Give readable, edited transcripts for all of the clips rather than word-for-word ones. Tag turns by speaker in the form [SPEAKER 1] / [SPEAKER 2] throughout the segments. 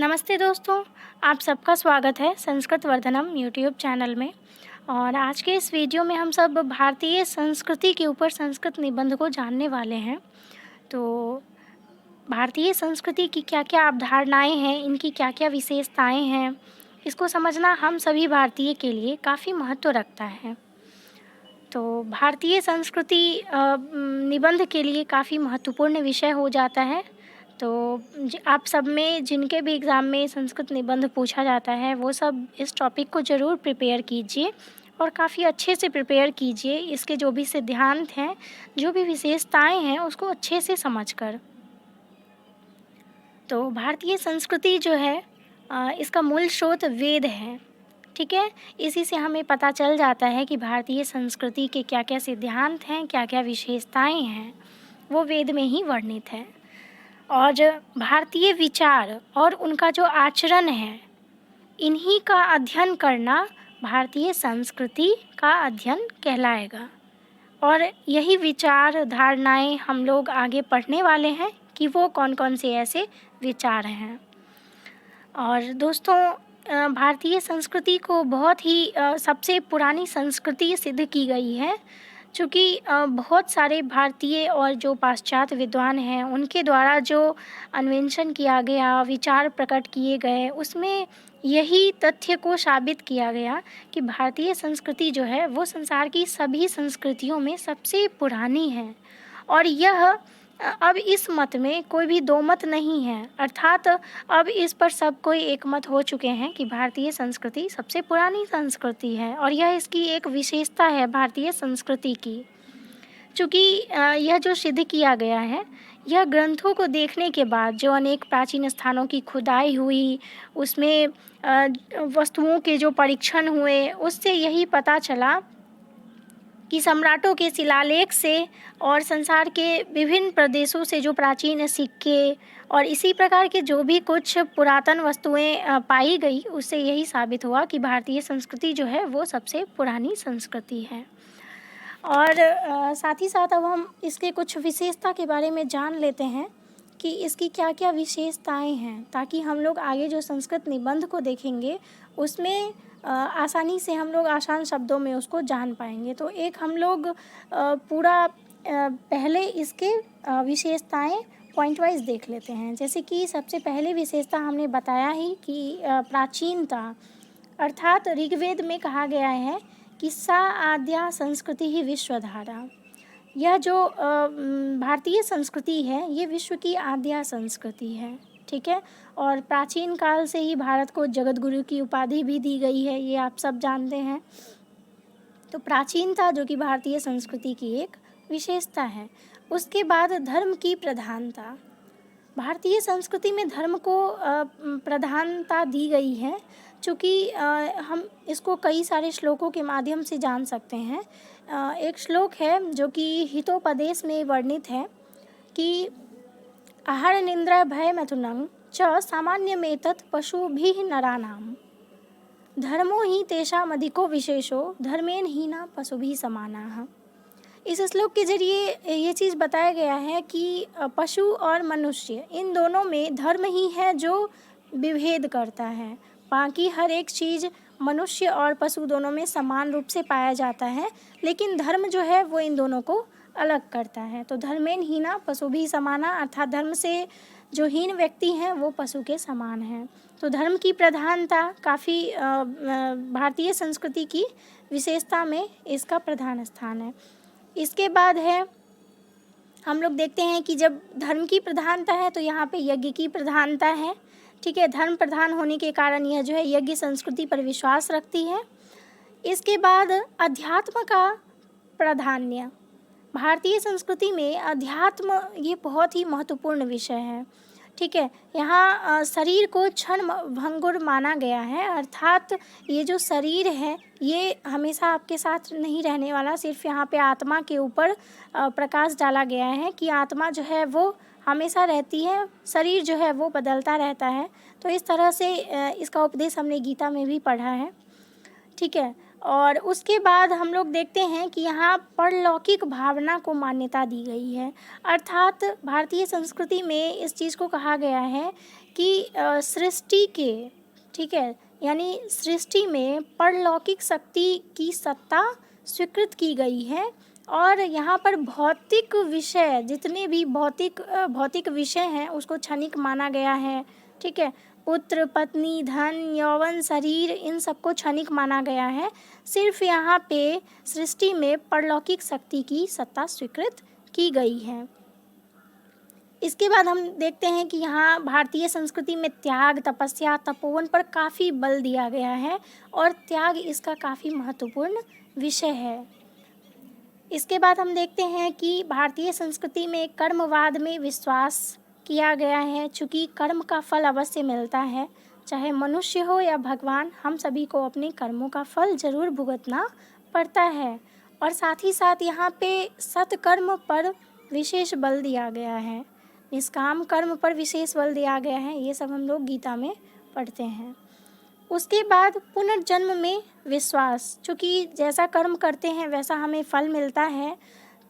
[SPEAKER 1] नमस्ते दोस्तों, आप सबका स्वागत है संस्कृत वर्धनम यूट्यूब चैनल में। और आज के इस वीडियो में हम सब भारतीय संस्कृति के ऊपर संस्कृत निबंध को जानने वाले हैं। तो भारतीय संस्कृति की क्या-क्या अवधारणाएं हैं, इनकी क्या-क्या विशेषताएं हैं, इसको समझना हम सभी भारतीय के लिए काफ़ी महत्व रखता है। तो भारतीय संस्कृति निबंध के लिए काफ़ी महत्वपूर्ण विषय हो जाता है। तो आप सब में जिनके भी एग्ज़ाम में संस्कृत निबंध पूछा जाता है वो सब इस टॉपिक को ज़रूर प्रिपेयर कीजिए और काफ़ी अच्छे से प्रिपेयर कीजिए। इसके जो भी सिद्धांत हैं, जो भी विशेषताएं हैं, उसको अच्छे से समझकर। तो भारतीय संस्कृति जो है इसका मूल स्रोत वेद है, ठीक है। इसी से हमें पता चल जाता है कि भारतीय संस्कृति के क्या क्या सिद्धांत हैं, क्या क्या विशेषताएं हैं, वो वेद में ही वर्णित है। और भारतीय विचार और उनका जो आचरण है, इन्हीं का अध्ययन करना भारतीय संस्कृति का अध्ययन कहलाएगा। और यही विचार धारणाएं हम लोग आगे पढ़ने वाले हैं कि वो कौन कौन से ऐसे विचार हैं। और दोस्तों, भारतीय संस्कृति को बहुत ही सबसे पुरानी संस्कृति सिद्ध की गई है, चूँकि बहुत सारे भारतीय और जो पाश्चात्य विद्वान हैं उनके द्वारा जो अन्वेषण किया गया, विचार प्रकट किए गए, उसमें यही तथ्य को साबित किया गया कि भारतीय संस्कृति जो है वो संसार की सभी संस्कृतियों में सबसे पुरानी है। और यह अब इस मत में कोई भी दो मत नहीं है, अर्थात अब इस पर सब कोई एक मत हो चुके हैं कि भारतीय संस्कृति सबसे पुरानी संस्कृति है और यह इसकी एक विशेषता है भारतीय संस्कृति की। चूँकि यह जो सिद्ध किया गया है, यह ग्रंथों को देखने के बाद जो अनेक प्राचीन स्थानों की खुदाई हुई, उसमें वस्तुओं के जो परीक्षण हुए, उससे यही पता चला कि सम्राटों के शिलालेख से और संसार के विभिन्न प्रदेशों से जो प्राचीन सिक्के और इसी प्रकार के जो भी कुछ पुरातन वस्तुएं पाई गई, उससे यही साबित हुआ कि भारतीय संस्कृति जो है वो सबसे पुरानी संस्कृति है। और साथ ही साथ अब हम इसके कुछ विशेषता के बारे में जान लेते हैं कि इसकी क्या क्या विशेषताएं हैं, ताकि हम लोग आगे जो संस्कृत निबंध को देखेंगे उसमें आसानी से हम लोग आसान शब्दों में उसको जान पाएंगे। तो एक हम लोग पूरा पहले इसके विशेषताएं पॉइंट वाइज देख लेते हैं। जैसे कि सबसे पहले विशेषता हमने बताया ही कि प्राचीनता, अर्थात ऋग्वेद में कहा गया है कि सा आद्या संस्कृति ही विश्वधारा। यह जो भारतीय संस्कृति है ये विश्व की आद्या संस्कृति है, ठीक है। और प्राचीन काल से ही भारत को जगत गुरु की उपाधि भी दी गई है, ये आप सब जानते हैं। तो प्राचीनता जो कि भारतीय संस्कृति की एक विशेषता है। उसके बाद धर्म की प्रधानता, भारतीय संस्कृति में धर्म को प्रधानता दी गई है, चूँकि हम इसको कई सारे श्लोकों के माध्यम से जान सकते हैं। एक श्लोक है जो कि हितोपदेश में वर्णित है कि आहार निंद्रा भय मैथुनं च सामान्यमेतत् पशुभिः नराणाम् धर्मो हि तेषामधिको विशेषो धर्मेण हीना पशुभिः समानाः। इस श्लोक के जरिए ये चीज़ बताया गया है कि पशु और मनुष्य इन दोनों में धर्म ही है जो विभेद करता है। बाकी हर एक चीज़ मनुष्य और पशु दोनों में समान रूप से पाया जाता है, लेकिन धर्म जो है वो इन दोनों को अलग करता है। तो धर्मेण हीना पशुभिः समाना, अर्थात धर्म से जो हीन व्यक्ति हैं वो पशु के समान हैं। तो धर्म की प्रधानता काफ़ी भारतीय संस्कृति की विशेषता में इसका प्रधान स्थान है। इसके बाद है, हम लोग देखते हैं कि जब धर्म की प्रधानता है तो यहाँ पे यज्ञ की प्रधानता है, ठीक है। धर्म प्रधान होने के कारण यह जो है यज्ञ संस्कृति पर विश्वास रखती है। इसके बाद अध्यात्म का प्राधान्य, भारतीय संस्कृति में अध्यात्म ये बहुत ही महत्वपूर्ण विषय है, ठीक है। यहाँ शरीर को क्षण भंगुर माना गया है, अर्थात ये जो शरीर है ये हमेशा आपके साथ नहीं रहने वाला। सिर्फ यहाँ पे आत्मा के ऊपर प्रकाश डाला गया है कि आत्मा जो है वो हमेशा रहती है, शरीर जो है वो बदलता रहता है। तो इस तरह से इसका उपदेश हमने गीता में भी पढ़ा है, ठीक है। और उसके बाद हम लोग देखते हैं कि यहाँ परलौकिक भावना को मान्यता दी गई है। अर्थात भारतीय संस्कृति में इस चीज़ को कहा गया है कि सृष्टि के, ठीक है, यानी सृष्टि में परलौकिक शक्ति की सत्ता स्वीकृत की गई है। और यहाँ पर भौतिक विषय, जितने भी भौतिक विषय हैं उसको क्षणिक माना गया है। ठीक है, पुत्र, पत्नी, धन, यौवन, शरीर, इन सबको क्षणिक माना गया है। सिर्फ यहाँ पे सृष्टि में परलौकिक शक्ति की सत्ता स्वीकृत की गई है। इसके बाद हम देखते हैं कि यहाँ भारतीय संस्कृति में त्याग, तपस्या, तपोवन पर काफ़ी बल दिया गया है और त्याग इसका काफ़ी महत्वपूर्ण विषय है। इसके बाद हम देखते हैं कि भारतीय संस्कृति में कर्मवाद में विश्वास किया गया है। चूँकि कर्म का फल अवश्य मिलता है, चाहे मनुष्य हो या भगवान, हम सभी को अपने कर्मों का फल जरूर भुगतना पड़ता है। और साथ ही साथ यहाँ पे सत्कर्म पर विशेष बल दिया गया है, निष्काम कर्म पर विशेष बल दिया गया है। ये सब हम लोग गीता में पढ़ते हैं। उसके बाद पुनर्जन्म में विश्वास, चूँकि जैसा कर्म करते हैं वैसा हमें फल मिलता है,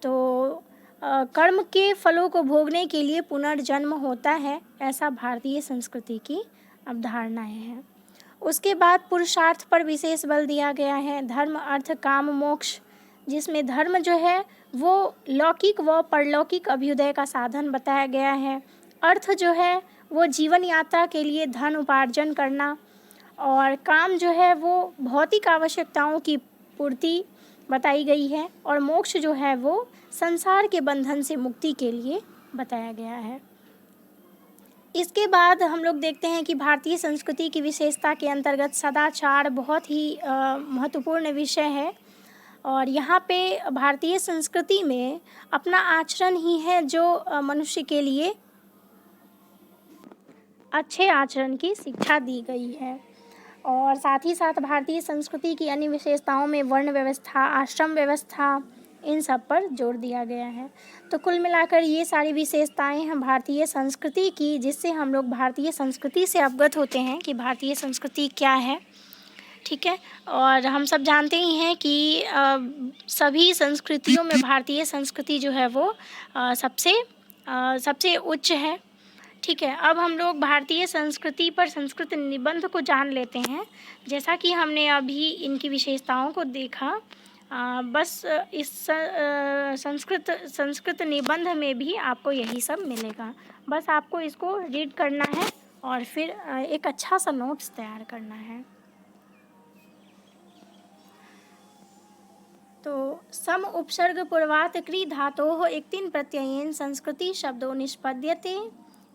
[SPEAKER 1] तो कर्म के फलों को भोगने के लिए पुनर्जन्म होता है, ऐसा भारतीय संस्कृति की अवधारणाएं हैं। उसके बाद पुरुषार्थ पर विशेष बल दिया गया है। धर्म, अर्थ, काम, मोक्ष, जिसमें धर्म जो है वो लौकिक व परलौकिक अभ्युदय का साधन बताया गया है। अर्थ जो है वो जीवन यात्रा के लिए धन उपार्जन करना, और काम जो है वो भौतिक आवश्यकताओं की पूर्ति बताई गई है, और मोक्ष जो है वो संसार के बंधन से मुक्ति के लिए बताया गया है। इसके बाद हम लोग देखते हैं कि भारतीय संस्कृति की विशेषता के अंतर्गत सदाचार बहुत ही महत्वपूर्ण विषय है। और यहाँ पे भारतीय संस्कृति में अपना आचरण ही है जो मनुष्य के लिए अच्छे आचरण की शिक्षा दी गई है। और साथ ही साथ भारतीय संस्कृति की अन्य विशेषताओं में वर्ण व्यवस्था, आश्रम व्यवस्था, इन सब पर जोर दिया गया है। तो कुल मिलाकर ये सारी विशेषताएं हैं भारतीय संस्कृति की, जिससे हम लोग भारतीय संस्कृति से अवगत होते हैं कि भारतीय संस्कृति क्या है। ठीक है, और हम सब जानते ही हैं कि सभी संस्कृतियों में भारतीय संस्कृति जो है वो सबसे उच्च है। ठीक है, अब हम लोग भारतीय संस्कृति पर संस्कृत निबंध को जान लेते हैं। जैसा कि हमने अभी इनकी विशेषताओं को देखा, बस इस संस्कृत निबंध में भी आपको यही सब मिलेगा। बस आपको इसको रीड करना है और फिर एक अच्छा सा नोट्स तैयार करना है। तो सम उपसर्ग पूर्वात् क्री धातोः इक्तिन् प्रत्ययेन संस्कृति शब्दो निष्पद्यते।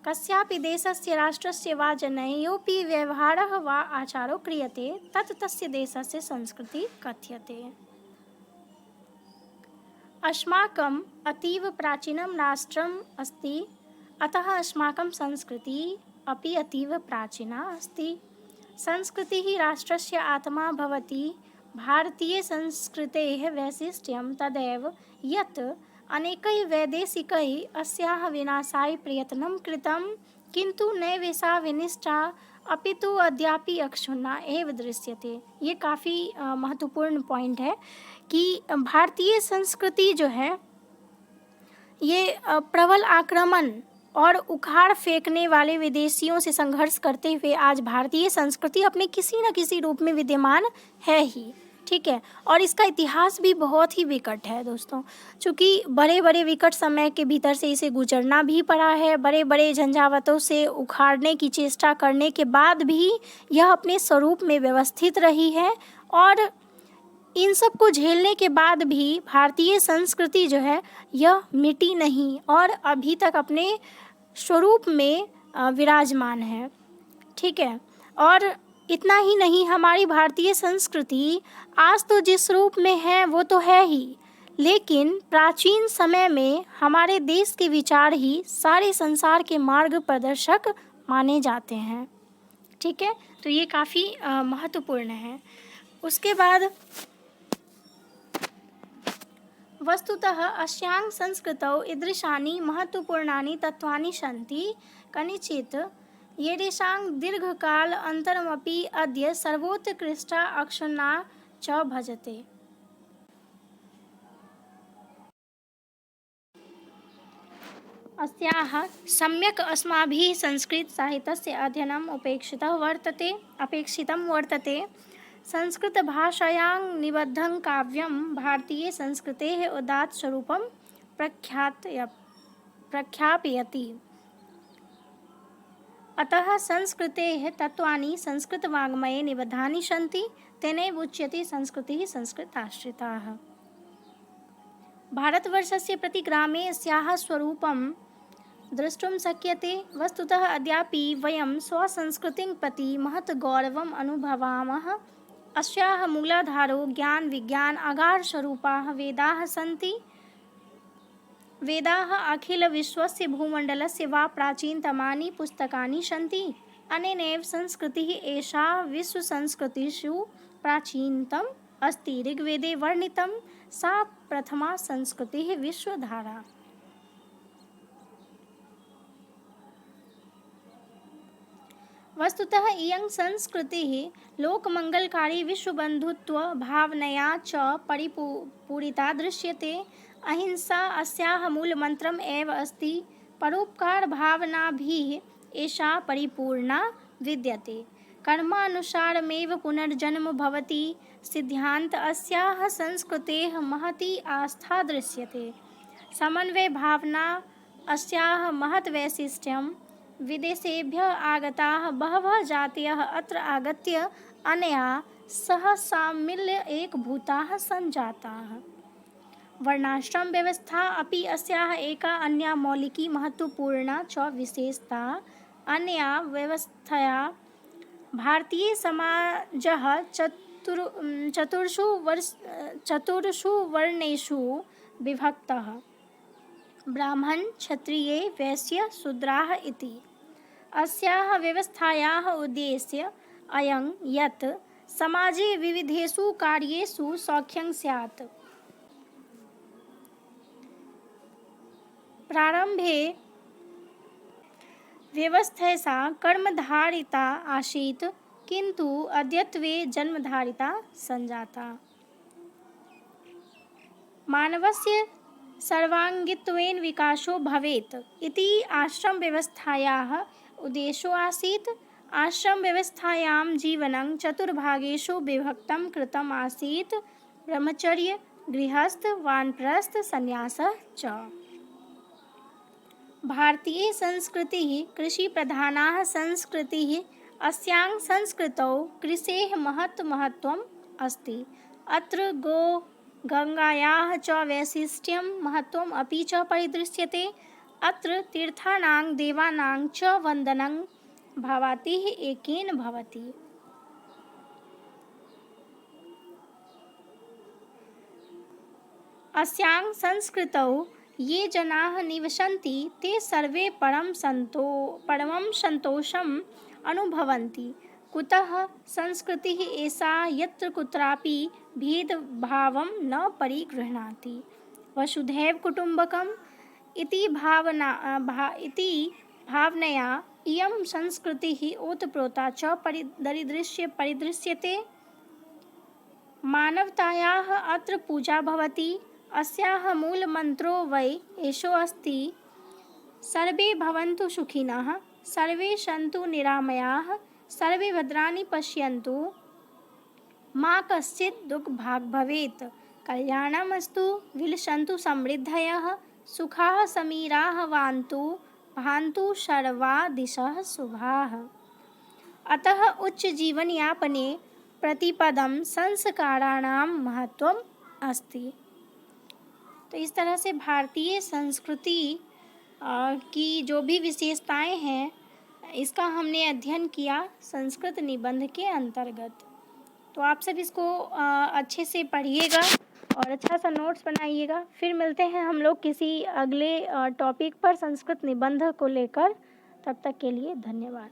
[SPEAKER 1] कस्यापि देशस्य राष्ट्रस्य वा जनयोऽपि व्यवहारः वा आचारो क्रियते तत् तस्य देशस्य संस्कृति कथ्यते। अस्माकम् अतीव प्राचीनं राष्ट्रम् अस्ति, अतः अस्माकं संस्कृति अपि अतीव प्राचीना अस्ति। संस्कृतिः राष्ट्रस्य आत्मा भवति। भारतीय संस्कृतेः वैशिष्ट्यं तदेव यत् अनेकैः वैदेशिकैः अस्याः विनाशाय प्रयत्नं कृतं, किन्तु नैवेशा विनिष्टा अपितु अद्यापि अक्षुण्णा एव दृश्यते। ये काफ़ी महत्वपूर्ण पॉइंट है कि भारतीय संस्कृति जो है ये प्रबल आक्रमण और उखाड़ फेंकने वाले विदेशियों से संघर्ष करते हुए आज भारतीय संस्कृति अपने किसी न किसी रूप में विद्यमान है ही। ठीक है, और इसका इतिहास भी बहुत ही विकट है दोस्तों, चूँकि बड़े बड़े विकट समय के भीतर से इसे गुजरना भी पड़ा है। बड़े बड़े झंझावातों से उखाड़ने की चेष्टा करने के बाद भी यह अपने स्वरूप में व्यवस्थित रही है, और इन सब को झेलने के बाद भी भारतीय संस्कृति जो है यह मिटी नहीं और अभी तक अपने स्वरूप में विराजमान है। ठीक है, और इतना ही नहीं, हमारी भारतीय संस्कृति आज तो जिस रूप में है वो तो है ही, लेकिन प्राचीन समय में हमारे देश के विचार ही सारे संसार के मार्ग प्रदर्शक माने जाते हैं। ठीक है, तो ये काफ़ी महत्वपूर्ण है। उसके बाद वस्तुतः अस्यां संस्कृतौ ईदृशानि महत्वपूर्णानि तत्त्वानि सन्ति, कनिचित् येषां दीर्घकाल अन्तरमपि अद्य सर्वोत्कृष्टा अक्षुण्णा च भजते। अस्याः सम्यक् अस्माभिः संस्कृतसाहित्यस्य अध्ययनम् अपेक्षितं वर्तते। संस्कृतभाषायां निबद्धं काव्यं भारतीयसंस्कृतेः उदात्तस्वरूपं प्रख्यापयति। अतः संस्कृतेः तत्त्वानि संस्कृतवाङ्मये निबद्धानि सन्ति। तेनैव उच्यते संस्कृतिः संस्कृताश्रिता। भारतवर्षस्य प्रतिग्रामे अस्याः स्वरूपं द्रष्टुं शक्यते। वस्तुतः अद्यापि वयं स्वसंस्कृतिं प्रति महत् गौरवम् अनुभवामः। अस्याः मूलाधारो ज्ञान विज्ञान आगारस्वरूपाः वेदाः सन्ति। वेदाः अखिलविश्वस्य भूमण्डलस्य वा प्राचीनतमानि पुस्तकानि सन्ति। अनेनैव संस्कृतिः एषा विश्वसंस्कृतिषु प्राचीनतम अस्ति। ऋग्वेदे वर्णितं सा प्रथमा संस्कृतिः विश्वधारा। वस्तुतः इयं संस्कृतिः लोकमङ्गलकारी विश्वबन्धुत्व भावनया च परिपूरिता दृश्यते। अहिंसा अस्याः मूलमन्त्रम् एव अस्ति। परोपकारभावनाभिः एषा परिपूर्णा विद्यते। कर्मानुसारमेव पुनर्जन्म भवति। सिद्धान्त अस्याः संस्कृतेः महती आस्था दृश्यते। समन्वयभावना अस्याः महत् वैशिष्ट्यम्। विदेशेभ्यः आगताः बहवः जातयः अत्र आगत्य अनया सह सामिल्य एकभूताः सञ्जाताः। वर्णाश्रम व्यवस्था अपि अस्याः एका अन्या मौलिकी महत्वपूर्णा च विशेषता। अनया व्यवस्थया भारतीयसमाजः चतुर्षु वर्णेषु विभक्तः। ब्राह्मण क्षत्रिये वैश्य शूद्राः इति। अस्याः व्यवस्थायाः उद्देश्यः अयं यत् समाजे विविधेषु कार्येषु सौख्यं स्यात्। प्रारम्भे व्यवस्था कर्मधारिता आसीत्, किन्तु अद्यत्वे जन्मधारिता सञ्जाता। मानवस्य सर्वाङ्गीत्वेन विकासो भवेत् इति आश्रमव्यवस्थायाः उद्देशो आसीत्। आश्रमव्यवस्थायां जीवनं चतुर्भागेषु विभक्तं कृतम् आसीत्। ब्रह्मचर्य, गृहस्थ, वानप्रस्थ, संन्यासः च। भारतीयसंस्कृतिः कृषिप्रधाना संस्कृतिः। अस्यां संस्कृतौ कृषेः महत्त्वम् अस्ति। अत्र गङ्गायाः च वैशिष्ट्यं महत्त्वम् अपि च परिदृश्यते। अत्र तीर्थानां देवानां च वन्दनं भवातिः एकेन भवति। अस्यां संस्कृतौ ये जनाः निवसन्ति ते सर्वे परमं सन्तोषम् अनुभवन्ति। कुतः संस्कृतिः एषा यत्र कुत्रापि भेदभावं न परिगृह्णाति। वसुधैव कुटुम्बकम् इति भावनया इयं संस्कृतिः ओतप्रोता च परिदृश्यते। मानवतायाः अत्र पूजा भवति। अस्याः मूलमन्त्रो वै एषो अस्ति, सर्वे भवन्तु सुखिनः, सर्वे सन्तु निरामयाः, सर्वे भद्राणि पश्यन्तु, मा कश्चित् दुःखभाग् भवेत्, कल्याणमस्तु, विलसन्तु समृद्धयः, सुखाः समीराः भान्तु सर्वा दिशः शुभाः। अतः उच्चजीवनयापने प्रतिपदं संस्काराणां महत्त्वम् अस्ति। तो इस तरह से भारतीय संस्कृति की जो भी विशेषताएं हैं इसका हमने अध्ययन किया संस्कृत निबंध के अंतर्गत। तो आप सब इसको अच्छे से पढ़िएगा और अच्छा सा नोट्स बनाइएगा। फिर मिलते हैं हम लोग किसी अगले टॉपिक पर संस्कृत निबंध को लेकर। तब तक के लिए धन्यवाद।